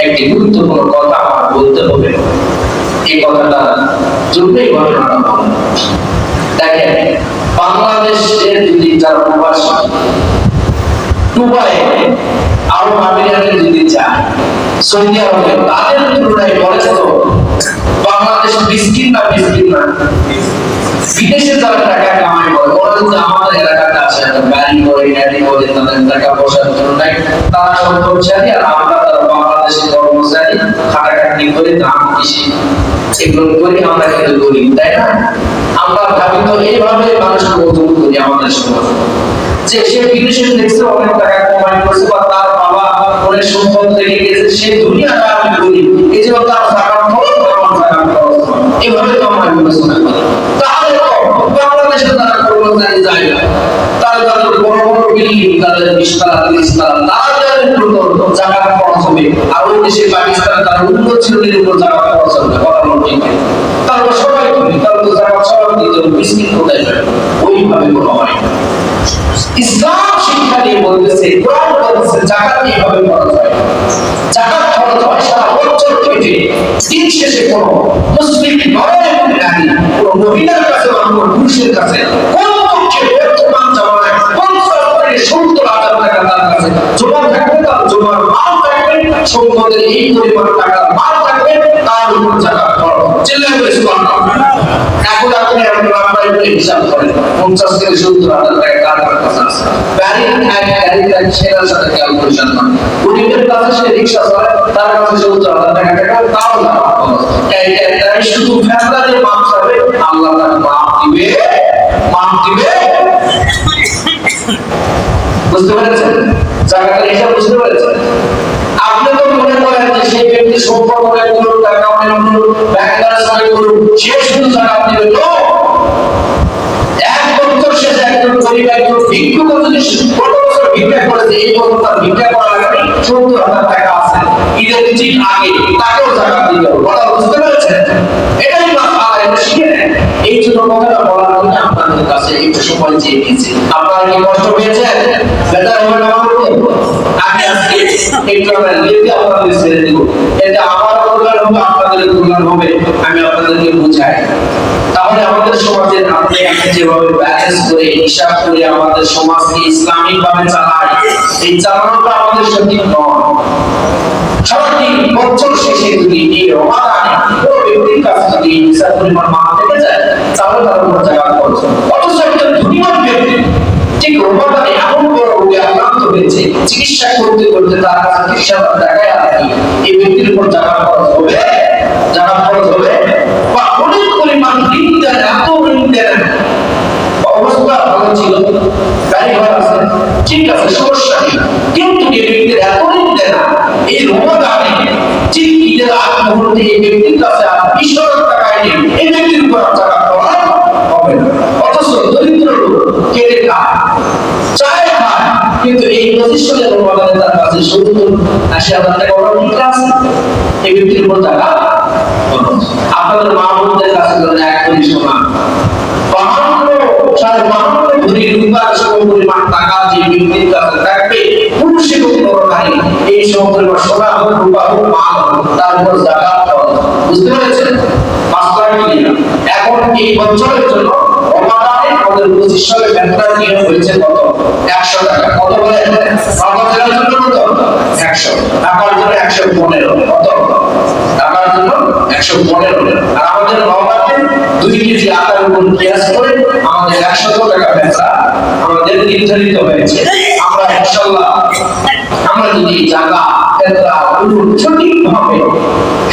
একটি গুরুত্বপূর্ণ কথা আমার বলতে হবে। এই কথাটা জন্যই ঘটনাটা বললাম। দেখেন, বাংলাদেশের যদি যারা প্রবাসী দুবাই আরব আমিরাতে যদি যায়, সৌদি আরবে, তাদের তুলনায় বলে তো বাংলাদেশ মিসকিন না? বিদেশে যারা টাকা কামাই করে ওরা যদি আমাদের এলাকাতে আসে, গাড়ি করে গাড়ি করে, তাদের টাকা পয়সার তুলনায় তারা সম্পদশালী, আর আমরা তারা বাংলাদেশের কর্মচারী, খাটাখাটনি করে দাম বেশি এগুলো করি, আমরা কিন্তু গরিব, তাই না? আমরা ভাবি তো এইভাবে মানুষকে ওজন করি আমাদের সমাজ, যে সে বিদেশে দেখছে অনেক টাকা কামাই করছে বা তার বাবা অনেক সম্পদ রেখে গেছে, সে দুনিয়াটা আমি করি, এই জন্য তার টাকা খরচ করে আমার টাকা খরচ হয়, এভাবে তো আমরা বিবেচনা করি। তাহলে বাংলাদেশে তারা কর্মচারী যায় না, তাদের বড় বড় বিল্ডিং, তাদের 20 তলা 30 তলা, তাদের জায়গা খরচ হবে, আর ওই দেশে পাকিস্তানে তার উন্নত শ্রেণীর উপর জায়গা খরচ হবে, বরাবর ঠিক। তারপর সবাই করি, তারপর জায়গা সবাই দিতে মিসকিন কোথায় যাবে? ওইভাবে কোনো হয়। ইসলাম শিক্ষা দিয়ে বলতেছে, কোরআন বলতেছে যাকাত এইভাবে খরচ হয়। যাকাত খরচ হয় সারা বছর থেকে, দিন শেষে কোনো মুসলিম নারী, কোনো মহিলার কাছে বা কোনো পুরুষের কাছে কমপক্ষে বর্তমান জামানায় 50 থেকে 70,000 টাকা তার কাছে জমা থাকবে, তার জমার মাল থাকবে, সম্পদের এই পরিমাণ টাকা মাল থাকবে, তার উপর যাকাত খরচ। চিল্লায় বলে সুবহানাল্লাহ। এখন আপনি আপনার হিসাব করেন 50 থেকে 70,000 টাকা কার কাছে আছে? গাড়ি সেটার সাথে ক্যালকুলেশন করেন। গরিবের কাছে সে রিক্সা চালায়, তার কাছে 70,000 টাকা তাও না তাই শুধু ফেসলাদের মাপ চাবে, আল্লাহ তাকে মাপ দিবে। বুঝতে পেরেছেন? জায়গাটা হিসাব বুঝতে পেরেছেন? আপনি তো মনে করেন যে সেই ব্যক্তি সম্পদ অনেক করুন, টাকা অনেক করুন, ব্যাংক ব্যালেন্স অনেক করুন, সে শুধু জাকাত দিবে। এক বছর শেষে একজন গরিব, একজন ভিক্ষুক যদি কত বছর ভিক্ষা করেছে, এই বছর তার ভিক্ষা করা লাগে 70,000 টাকা আছে, ঈদের ঠিক আগে তাকেও জাকাত দিতে হবে। কথা বুঝতে পেরেছেন? এটাই মাসআলা, এটা শিখে নেন। এই জন্য কথাটা বলার জন্য আপনাদের কাছে একটু সময় চেয়ে নিয়েছি। আপনারা কি কষ্ট পেয়েছেন? বেটার হবে না আমার উপর? আমি আজকে একটু লিখে আপনাদের ছেড়ে দেব, এটা আমার কল্যাণ হবে, আপনাদের কল্যাণ হবে, আমি আপনাদেরকে বুঝাই। তাহলে আমাদের সমাজের আপনি যেভাবে ব্যালেন্স করে হিসাব করে আমাদের সমাজকে ইসলামিক ভাবে চালায়, এই চালানোটা আমাদের সঠিক নয়। সারাটি বছর শেষে যদি এই রমাদানে কোনো ব্যক্তির কাছে যদি হিসাব পরিমাণ মাল থেকে যায়, তাহলে তার উপর জাকাত খরচ। অথচ একজন ধনীমান ব্যক্তি ঠিক রমাদানে এমন বড় রোগে আক্রান্ত হয়েছে, চিকিৎসা করতে করতে তার কাছে 30,000 টাকায় আছে, এই ব্যক্তির উপর জাকাত খরচ হবে? জাকাত খরচ হবে? বা অনেক পরিমাণ ঋণ দেন, এত ঋণ দেন, অবস্থা ভালো ছিল, গাড়ি ঘর আছে, ঠিক আছে, সমস্যা নেই, কিন্তু এই ব্যক্তির এত ঋণ দেন না, এই রমাদানে ঠিক ঈদের আগ মুহূর্তে এই ব্যক্তির কাছে আর 20,000 টাকা নেই, এই ব্যক্তির উপর জাকাত খরচ হবে না। অথচ দরিদ্র লোক কেটে খায়, চায় খায়, কিন্তু এই 25 সালের রমাদানে তার কাছে 70-80,000 টাকা ঠিক আছে, এই ব্যক্তির উপর জাকাত খরচ। আপনাদের মা বোনদের কাছে ধরেন 1 কোটি সোনা, 52 ভরি রূপার সমপরিমাণ টাকা যে ব্যক্তির কাছে থাকবে, পুরুষে হোক নারী, এই সমপরিমাণ সোনা হোক, রূপা হোক, মাল হোক, তার উপর জাকাত খরচ। বুঝতে পেরেছেন? Master clear. এখন এই বছরের জন্য রমাদানে আমাদের 25 সালে বেতন নিয়োগ হয়েছে কত? 100 টাকা। কত বলে? রমাদানের জন্য কত? 100। টাকার জন্য 115। কত? টাকার জন্য 115। আর আমাদের রমাদানে 2 কেজি আটার উপর কিয়াস করে আমাদের 100 টাকা বেচা আমাদের নির্ধারিত হয়েছে। আমরা ইনশাআল্লাহ আমরা যদি জায়গা এটা সঠিকভাবে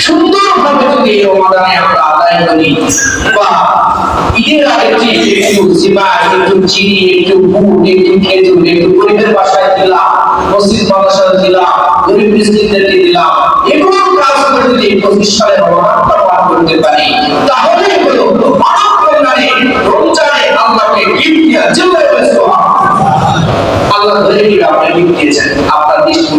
সুন্দরভাবে যদি এই রমাদানে আমরা আদায় করি, বা ঈদের আগে একটু সিমা, একটু চিনি, একটু গুড়, একটু খেজুর, একটু গরিবের বাসায় দিলাম, মসজিদ মাদ্রাসায় দিলাম, গরিব মিসকিনদেরকে দিলাম, এগুলো কাজ করে যদি 25 সালে রমাদানটা পার করতে পারি, তাহলে হলো মানব কল্যাণে রমজানে আল্লাহকে গিফট দেওয়া। জিল্লাহ আল্লাহ ধরে নিয়ে আপনি গিফট দিয়েছেন, আপনার দৃষ্টি